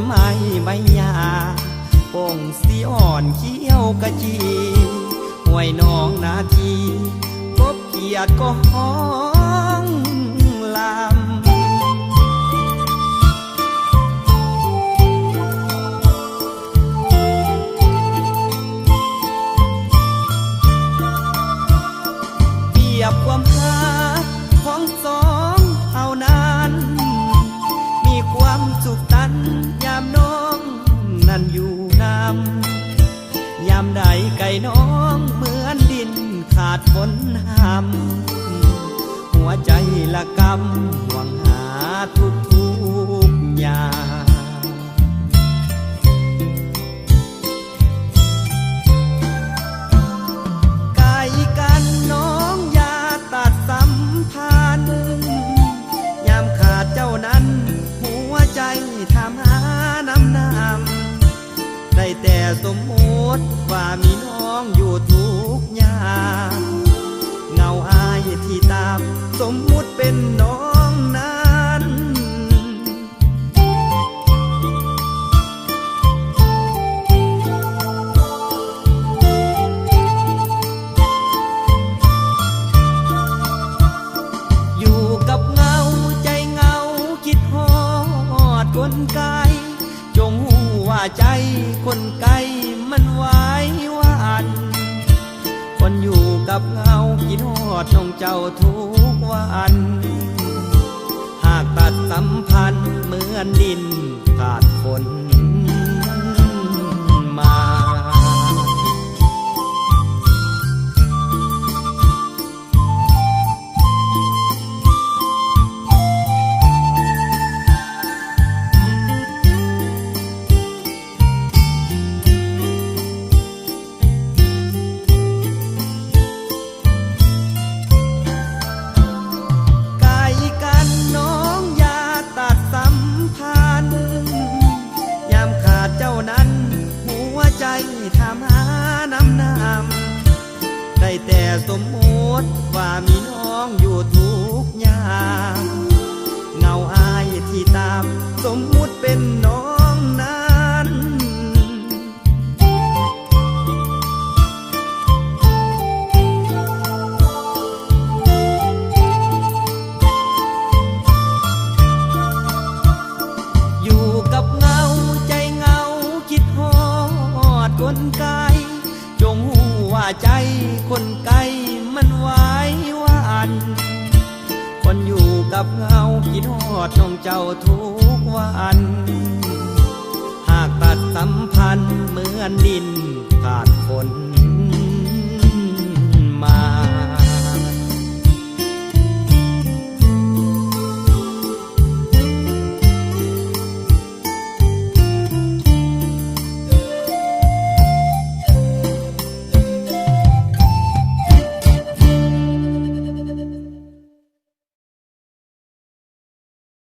ไม้ใบหญ้าโป่งสีอ่อนเขียวกะจีห้วยน้องนาทีกบเกียดก็ห้องลำเปรียบความรักของสองเอานั้นมีความสุขตันยามน้องนั่นอยู่นำยามใดไก่น้องเหมือนดินขาดฝนห้ำหัวใจละกำหวังหาทุกอย่างไก่กันน้องอย่าตัดสัมพันธ์ยามขาดเจ้านั้นหัวใจทำหาน้ำได้แต่สมมติว่ามีน้องอยู่ทุกยามเงาอายที่ตามสมมุติเป็นน้องนั้นอยู่กับเงาใจเงาคิดฮอดคนไกลจงหูว่าใจคนไกลมันไหวหวานคนอยู่กับเงาคิดฮอดน้องเจ้าทุกวันหากตัดสัมพันธ์เหมือนดินขาดฝนมาถามหาน้ำได้แต่สมมติว่ามีน้องอยู่ทุกยามเงาอายที่ตามสมมุติเป็นน้องนั้นอยู่กับเงาใจเงาคิดฮอดคนไกลจงหูว่าใจคนไกลมันไหวหวานคนอยู่กับเงาคิดฮอดน้องเจ้าทุกวันหากตัดสัมพันธ์เหมือนดินขาดฝน